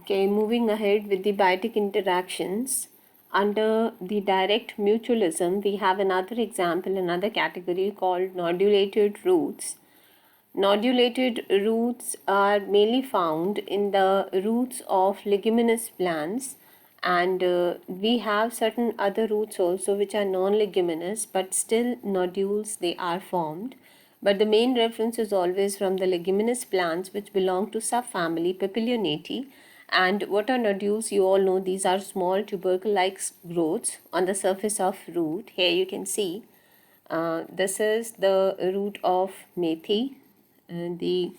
Okay, moving ahead with the biotic interactions. Under the direct mutualism, we have another example, another category called nodulated roots. Nodulated roots are mainly found in the roots of leguminous plants, and we have certain other roots also which are non-leguminous but still nodules they are formed. But the main reference is always from the leguminous plants which belong to subfamily Papilionaceae. And what are nodules? You all know these are small tubercle-like growths on the surface of root. Here you can see this is the root of methi. The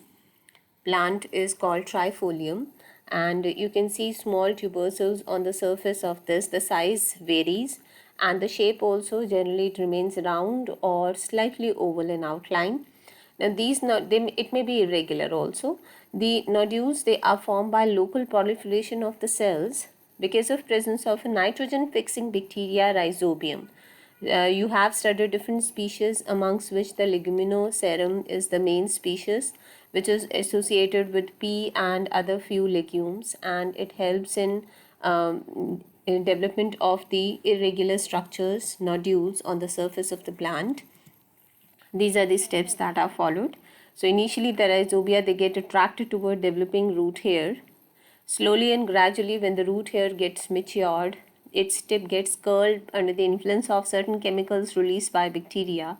plant is called trifolium, and you can see small tubercles on the surface of this. The size varies and the shape also, generally it remains round or slightly oval in outline. Now it may be irregular also. The nodules, they are formed by local proliferation of the cells because of presence of a nitrogen fixing bacteria, Rhizobium. You have studied different species, amongst which the Leguminosarum is the main species, which is associated with pea and other few legumes, and it helps in development of the irregular structures, nodules on the surface of the plant. These are the steps that are followed. So initially the rhizobia, they get attracted toward developing root hair. Slowly and gradually, when the root hair gets matured, its tip gets curled under the influence of certain chemicals released by bacteria,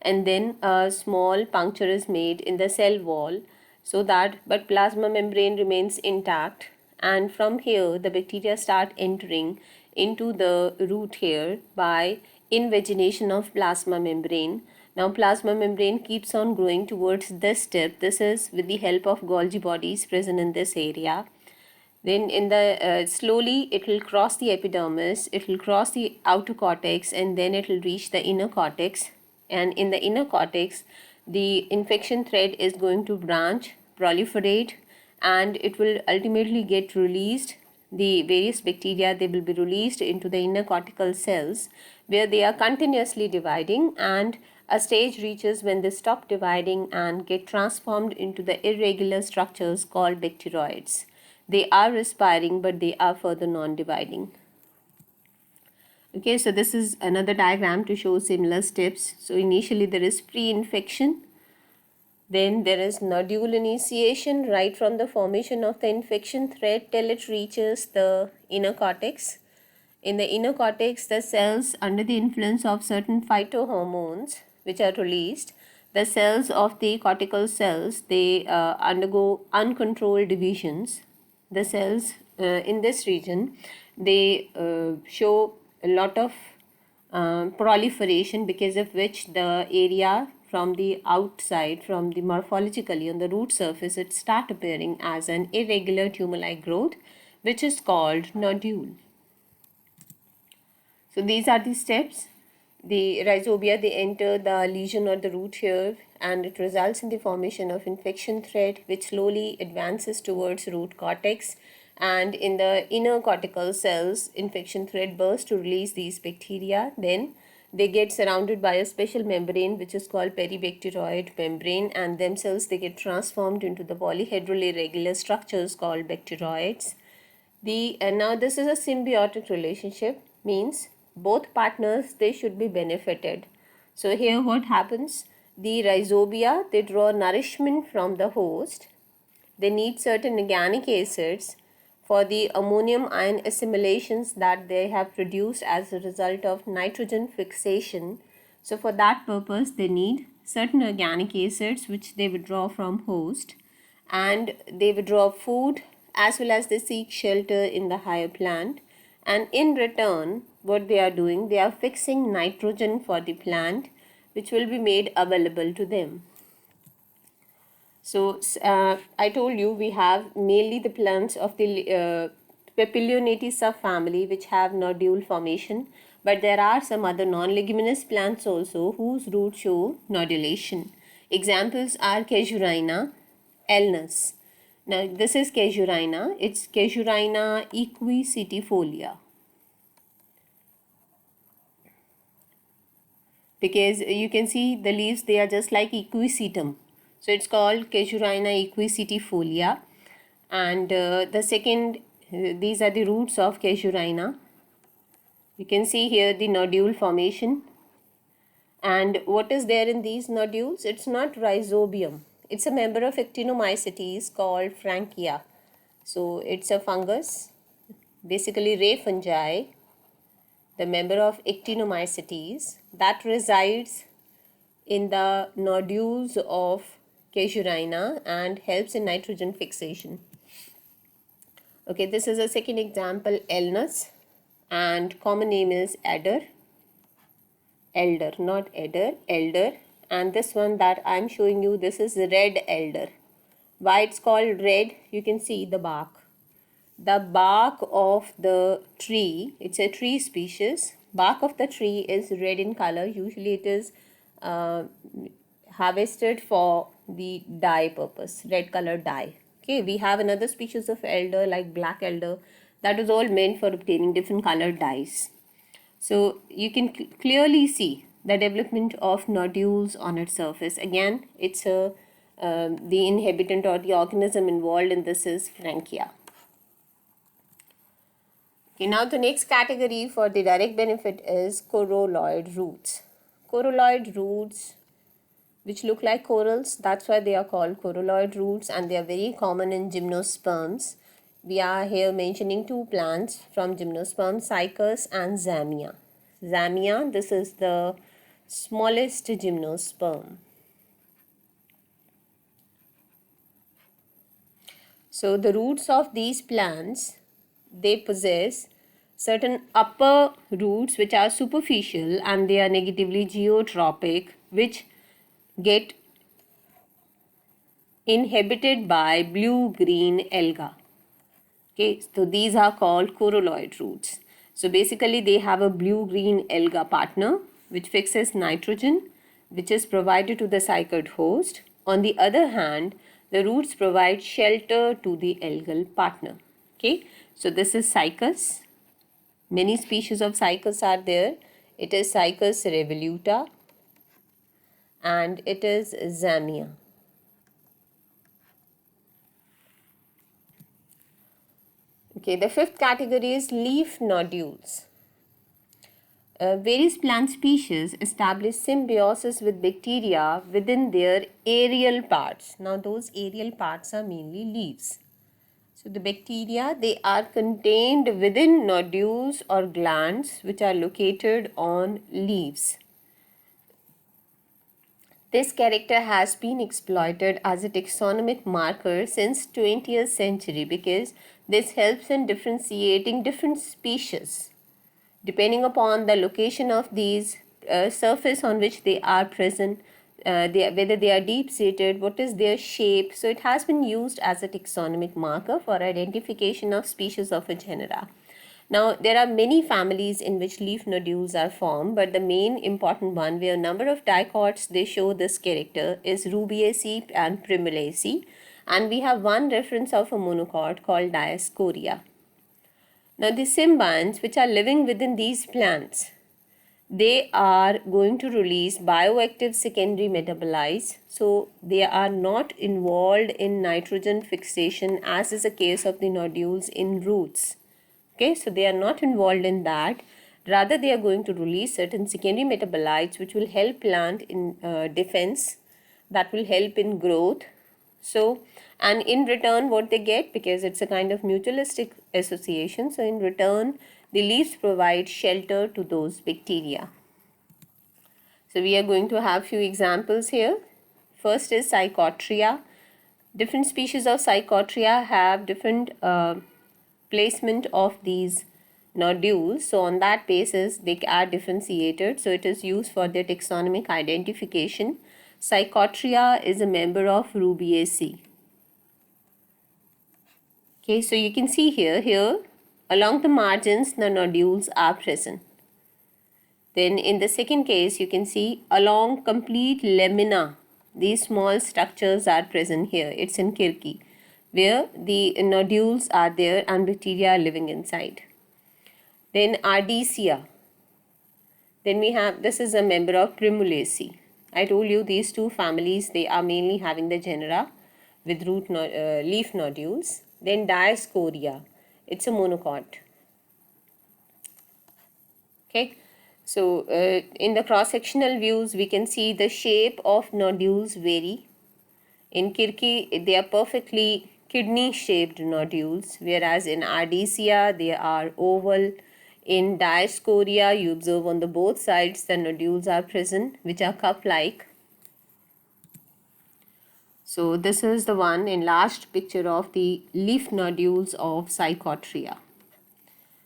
and then a small puncture is made in the cell wall so that but plasma membrane remains intact, and from here the bacteria start entering into the root hair by invagination of plasma membrane. Now plasma membrane keeps on growing towards this tip. This is with the help of Golgi bodies present in this area. Then in the slowly it will cross the epidermis, it will cross the outer cortex, and then it will reach the inner cortex. And in the inner cortex, the infection thread is going to branch, proliferate, and it will ultimately get released. The various bacteria, they will be released into the inner cortical cells where they are continuously dividing, and a stage reaches when they stop dividing and get transformed into the irregular structures called bacteroids. They are respiring, but they are further non-dividing. Okay, so this is another diagram to show similar steps. So initially there is pre-infection, then there is nodule initiation right from the formation of the infection thread till it reaches the inner cortex. In the inner cortex, the cells, under the influence of certain phytohormones which are released, the cells of the cortical cells, they undergo uncontrolled divisions. The cells in this region, they show a lot of proliferation, because of which the area from the outside, from the morphologically on the root surface, it start appearing as an irregular tumor-like growth, which is called nodule. So these are the steps. The rhizobia, they enter the lesion or the root hair, and it results in the formation of infection thread, which slowly advances towards root cortex. And in the inner cortical cells, infection thread bursts to release these bacteria. Then they get surrounded by a special membrane which is called peribacteroid membrane, and themselves they get transformed into the polyhedral irregular structures called bacteroids. Now this is a symbiotic relationship, means both partners, they should be benefited. So here what happens, the rhizobia, they draw nourishment from the host. They need certain organic acids for the ammonium ion assimilations that they have produced as a result of nitrogen fixation. So for that purpose they need certain organic acids which they withdraw from host, and they withdraw food as well as they seek shelter in the higher plant. And in return, what they are doing, they are fixing nitrogen for the plant, which will be made available to them. So I told you we have mainly the plants of the Papilionaceae subfamily which have nodule formation, but there are some other non-leguminous plants also whose roots show nodulation. Examples are Casuarina, Elnus. Now this is Casuarina, it's Casuarina equisetifolia. Because you can see the leaves, they are just like equisetum. So it's called Casuarina equisetifolia. And the second these are the roots of Casuarina. You can see here the nodule formation. And what is there in these nodules? It's not rhizobium. It's a member of Actinomycetes called Frankia. So it's a fungus, basically ray fungi, the member of Actinomycetes that resides in the nodules of Casuarina and helps in nitrogen fixation. Okay, this is a second example, Elnus, and common name is elder, not edder, elder. And this one that I'm showing you, this is red elder. Why it's called red? You can see the bark. The bark of the tree, it's a tree species. Bark of the tree is red in color. Usually it is harvested for the dye purpose, red color dye. Okay, we have another species of elder like black elder that is all meant for obtaining different colored dyes. So you can clearly see the development of nodules on its surface. Again, it's the inhabitant or the organism involved in this is Frankia. Okay, now the next category for the direct benefit is coralloid roots. Coralloid roots, which look like corals, that's why they are called coralloid roots, and they are very common in gymnosperms. We are here mentioning two plants from gymnosperm, Cycas and Zamia. Zamia, this is the smallest gymnosperm. So the roots of these plants, they possess certain upper roots which are superficial and they are negatively geotropic, which get inhabited by blue-green alga. Okay, so these are called coralloid roots. So basically they have a blue-green alga partner which fixes nitrogen, which is provided to the cycad host. On the other hand, the roots provide shelter to the algal partner. Okay, so this is Cycas. Many species of Cycas are there. It is Cycas revoluta and it is Zamia. Okay, the fifth category is leaf nodules. Various plant species establish symbiosis with bacteria within their aerial parts. Now those aerial parts are mainly leaves. So the bacteria, they are contained within nodules or glands which are located on leaves. This character has been exploited as a taxonomic marker since 20th century because this helps in differentiating different species depending upon the location of these surface on which they are present, whether they are deep seated, what is their shape. So it has been used as a taxonomic marker for identification of species of a genera. Now there are many families in which leaf nodules are formed, but the main important one where a number of dicots they show this character is Rubiaceae and Primulaceae, and we have one reference of a monocot called Dioscorea. Now the symbionts which are living within these plants, they are going to release bioactive secondary metabolites. So they are not involved in nitrogen fixation as is the case of the nodules in roots. Okay, so they are not involved in that. Rather, they are going to release certain secondary metabolites which will help plant in defense, that will help in growth. So, and in return what they get, because it's a kind of mutualistic association, so in return the leaves provide shelter to those bacteria. So we are going to have few examples here. First is Psychotria. Different species of Psychotria have different placement of these nodules. So on that basis they are differentiated. So it is used for their taxonomic identification. Psychotria is a member of Rubiaceae. Okay, so you can see here along the margins the nodules are present. Then in the second case you can see along complete lamina these small structures are present here. It's in Kirki where the nodules are there and bacteria are living inside. Then Ardisia. Then we have, this is a member of Primulaceae. I told you these two families, they are mainly having the genera with leaf nodules. Then Dioscorea. It's a monocot. Okay, so in the cross-sectional views, we can see the shape of nodules vary. In Kirki, they are perfectly kidney-shaped nodules, whereas in Ardisia, they are oval. In Dioscorea, you observe on the both sides the nodules are present, which are cup-like. So this is the one enlarged picture of the leaf nodules of Psychotria.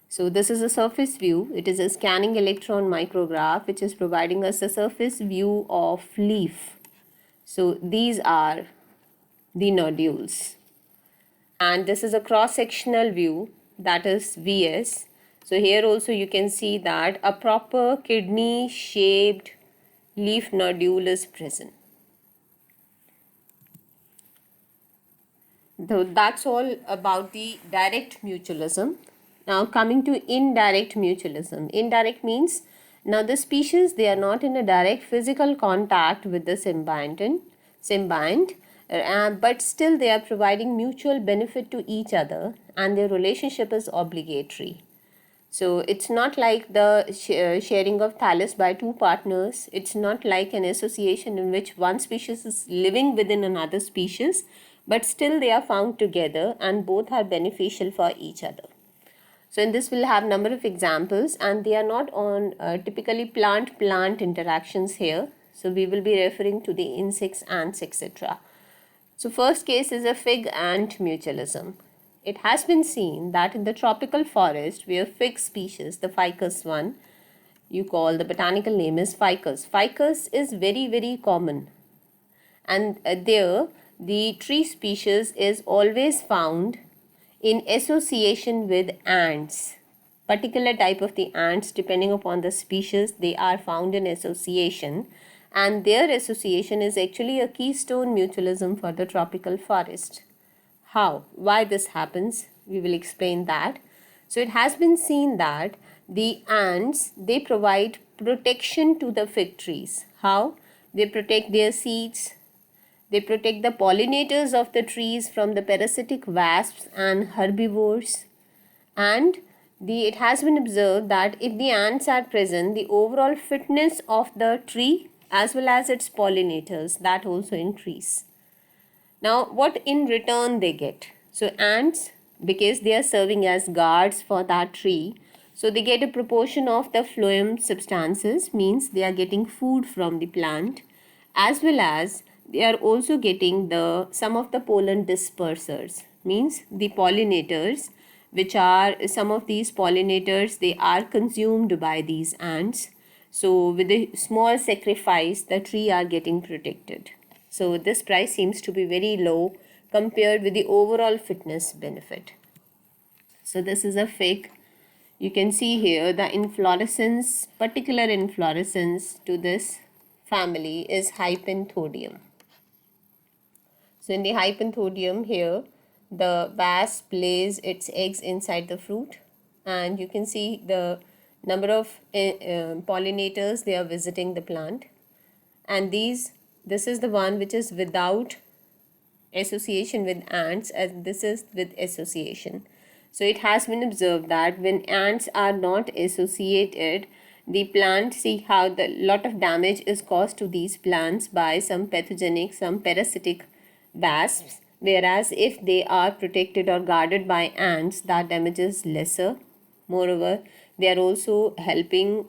So this is a surface view. It is a scanning electron micrograph which is providing us a surface view of leaf. So these are the nodules. And this is a cross-sectional view, that is VS. So here also you can see that a proper kidney-shaped leaf nodule is present. So that's all about the direct mutualism. Now coming to indirect mutualism. Indirect means now the species, they are not in a direct physical contact with the symbiont, but still they are providing mutual benefit to each other and their relationship is obligatory. So it's not like the sharing of thallus by two partners. It's not like an association in which one species is living within another species, but still they are found together and both are beneficial for each other. So in this we'll have number of examples and they are not on typically plant-plant interactions here. So we will be referring to the insects, ants, etc. So first case is a fig ant mutualism. It has been seen that in the tropical forest where fig species, the ficus one, you call the botanical name is ficus. Ficus is very common and there the tree species is always found in association with ants. Particular type of the ants, depending upon the species, they are found in association and their association is actually a keystone mutualism for the tropical forest. How? Why this happens? We will explain that. So it has been seen that the ants, they provide protection to the fig trees. How? They protect their seeds. They protect the pollinators of the trees from the parasitic wasps and herbivores. And it has been observed that if the ants are present, the overall fitness of the tree as well as its pollinators, that also increase. Now what in return they get? So ants, because they are serving as guards for that tree, so they get a proportion of the phloem substances, means they are getting food from the plant, as well as they are also getting some of the pollen dispersers, means the pollinators, which are some of these pollinators, they are consumed by these ants. So with a small sacrifice, the tree are getting protected. So this price seems to be very low compared with the overall fitness benefit. So this is a fig. You can see here the inflorescence, particular inflorescence to this family is Hypanthodium. So in the Hypanthodium here, the wasp lays its eggs inside the fruit and you can see the number of pollinators, they are visiting the plant. And this is the one which is without association with ants, and this is with association. So it has been observed that when ants are not associated, the plant, see how the lot of damage is caused to these plants by some pathogenic, some parasitic wasps, whereas if they are protected or guarded by ants, that damage is lesser. Moreover, they are also helping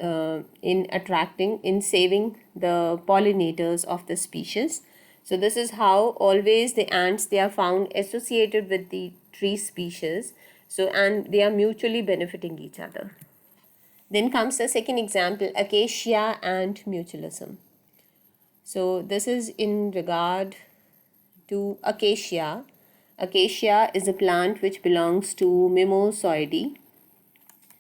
in attracting, in saving the pollinators of the species. So this is how always the ants, they are found associated with the tree species. So and they are mutually benefiting each other. Then comes the second example, acacia ant mutualism. So this is in regard to acacia. Acacia is a plant which belongs to Mimosoideae.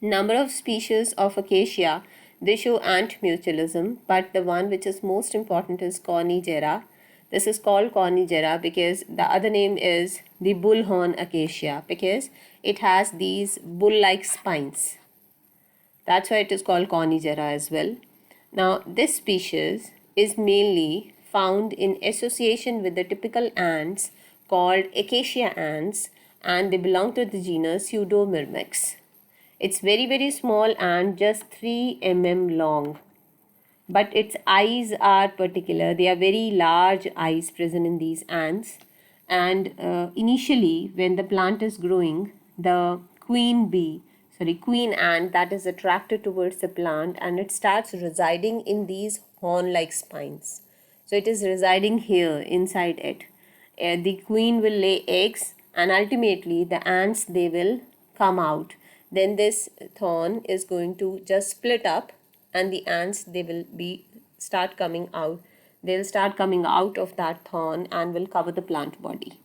Number of species of acacia, they show ant mutualism, but the one which is most important is Cornigera. This is called Cornigera because the other name is the bullhorn acacia, because it has these bull-like spines. That's why it is called Cornigera as well. Now this species is mainly found in association with the typical ants called acacia ants, and they belong to the genus Pseudomyrmex. It's very, very small and just 3 mm long. But its eyes are particular. They are very large eyes present in these ants. And initially, when the plant is growing, the queen ant that is attracted towards the plant, and it starts residing in these horn-like spines. So it is residing here inside it. The queen will lay eggs, and ultimately the ants, they will come out. Then this thorn is going to just split up, and the ants, they will be start coming out. They'll start coming out of that thorn and will cover the plant body.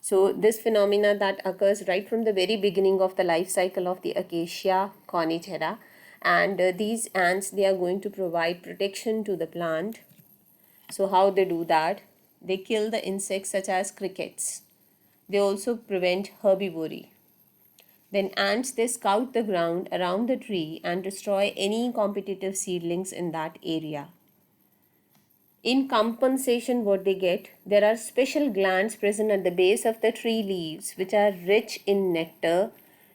So this phenomena that occurs right from the very beginning of the life cycle of the Acacia conigera, and these ants, they are going to provide protection to the plant. So how they do that? They kill the insects such as crickets. They also prevent herbivory. Then ants, they scout the ground around the tree and destroy any competitive seedlings in that area. In compensation, what they get, there are special glands present at the base of the tree leaves which are rich in nectar,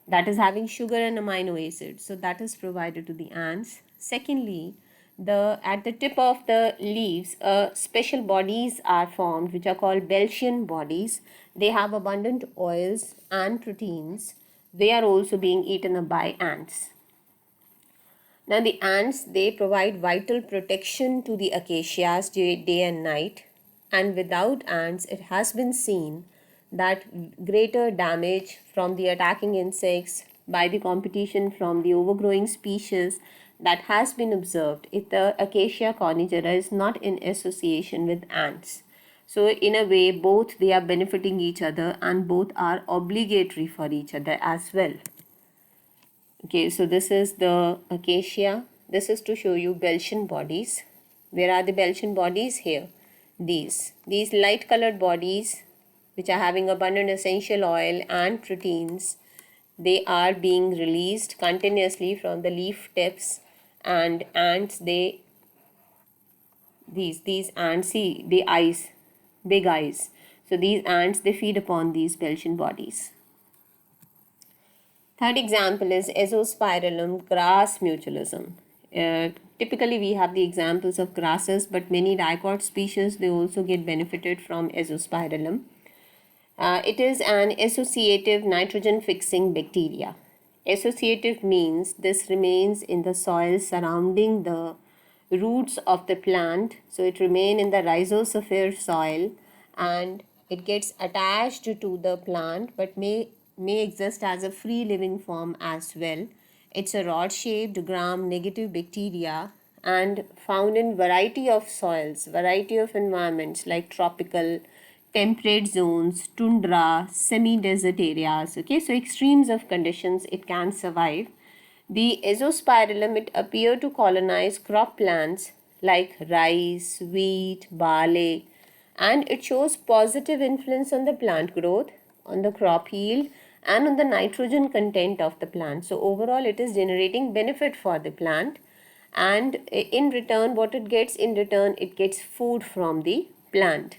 that is having sugar and amino acids. So that is provided to the ants. Secondly, at the tip of the leaves, special bodies are formed which are called Belchian bodies. They have abundant oils and proteins. They are also being eaten up by ants. Now the ants, they provide vital protection to the acacias day and night, and without ants it has been seen that greater damage from the attacking insects by the competition from the overgrowing species that has been observed if the Acacia conigera is not in association with ants. So in a way, both they are benefiting each other and both are obligatory for each other as well. Okay, so this is the acacia. This is to show you Belchian bodies. Where are the Belchian bodies? Here. These light colored bodies which are having abundant essential oil and proteins, they are being released continuously from the leaf tips, and ants, these ants, see the eyes, big eyes. So these ants, they feed upon these Belchian bodies. Third example is Azospirillum grass mutualism. Typically we have the examples of grasses, but many dicot species, they also get benefited from Azospirillum. It is an associative nitrogen fixing bacteria. Associative means this remains in the soil surrounding the roots of the plant. So it remains in the rhizosphere soil and it gets attached to the plant, but may exist as a free living form as well. It's a rod-shaped gram-negative bacteria and found in variety of soils, variety of environments like tropical, temperate zones, tundra, semi-desert areas. Okay, so extremes of conditions it can survive. The Azospirillum, it appear to colonize crop plants like rice, wheat, barley, and it shows positive influence on the plant growth, on the crop yield, and on the nitrogen content of the plant. So overall it is generating benefit for the plant, and in return what it gets, it gets food from the plant,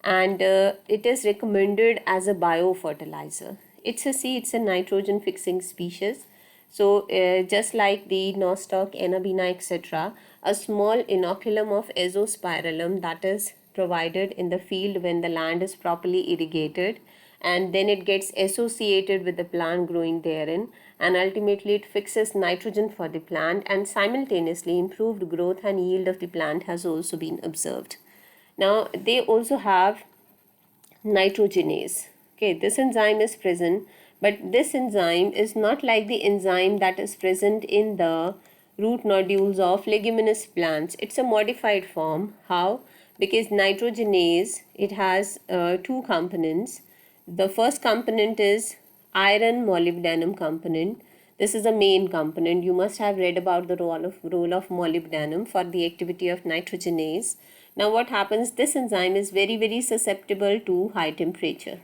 and it is recommended as a biofertilizer. It's a nitrogen fixing species. So just like the nostoc, Anabaena, etc., a small inoculum of Azospirillum that is provided in the field when the land is properly irrigated, and then it gets associated with the plant growing therein, and ultimately it fixes nitrogen for the plant, and simultaneously improved growth and yield of the plant has also been observed. Now they also have nitrogenase. Okay, this enzyme is present, but this enzyme is not like the enzyme that is present in the root nodules of leguminous plants. It's a modified form. How? Because nitrogenase, it has two components. The first component is iron molybdenum component. This is a main component. You must have read about the role of molybdenum for the activity of nitrogenase. Now what happens, this enzyme is very susceptible to high temperature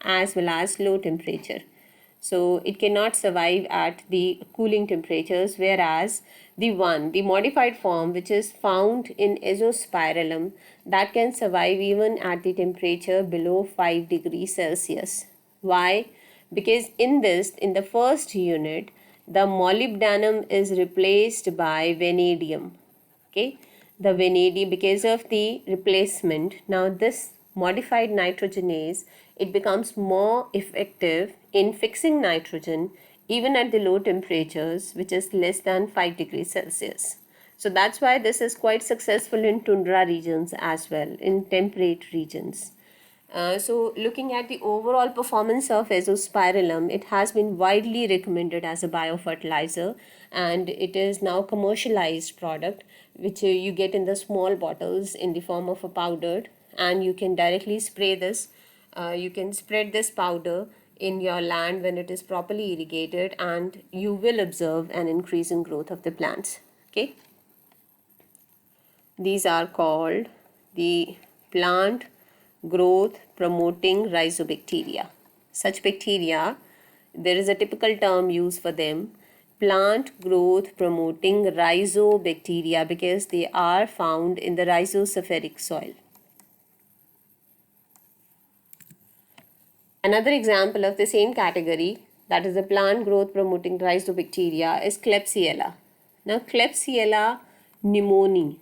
as well as low temperature. So it cannot survive at the cooling temperatures, whereas the modified form which is found in Azospirillum, that can survive even at the temperature below 5 degrees Celsius. Why? Because in the first unit, the molybdenum is replaced by vanadium. Okay, the vanadium, because of the replacement, now this modified nitrogenase, it becomes more effective in fixing nitrogen even at the low temperatures, which is less than 5 degrees Celsius. So that's why this is quite successful in tundra regions as well, in temperate regions. So looking at the overall performance of azospirillum, it has been widely recommended as a biofertilizer, and it is now commercialized product which you get in the small bottles in the form of a powdered, and you can directly spray this. You can spread this powder in your land when it is properly irrigated, and you will observe an increase in growth of the plants. Okay, these are called the plant growth promoting rhizobacteria. Such bacteria, there is a typical term used for them, plant growth promoting rhizobacteria, because they are found in the rhizosphaeric soil. Another example of the same category, that is the plant growth promoting rhizobacteria, is Klebsiella. Now Klebsiella pneumoniae.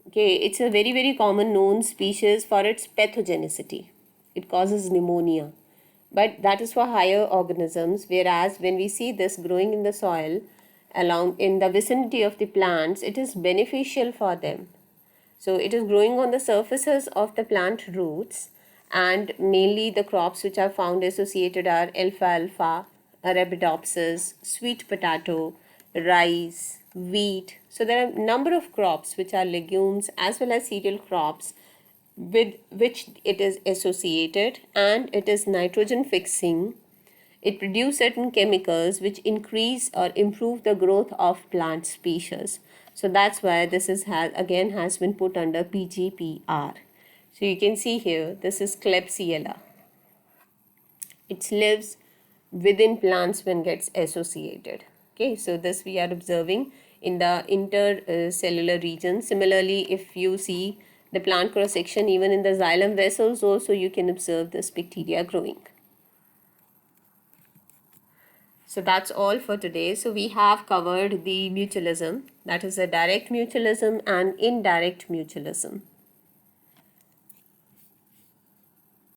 Okay, it's a very common known species for its pathogenicity. It causes pneumonia, but that is for higher organisms, whereas when we see this growing in the soil along in the vicinity of the plants, it is beneficial for them. So it is growing on the surfaces of the plant roots, and mainly the crops which are found associated are alfalfa, Arabidopsis, sweet potato, rice, wheat. So there are a number of crops which are legumes as well as cereal crops with which it is associated, and it is nitrogen fixing. It produces certain chemicals which increase or improve the growth of plant species. So that's why this is has been put under PGPR. So you can see here, this is Klebsiella. It lives within plants when gets associated. Okay, so this we are observing in the intercellular region. Similarly, if you see the plant cross section, even in the xylem vessels also you can observe this bacteria growing. So that's all for today. So we have covered the mutualism, that is a direct mutualism and indirect mutualism.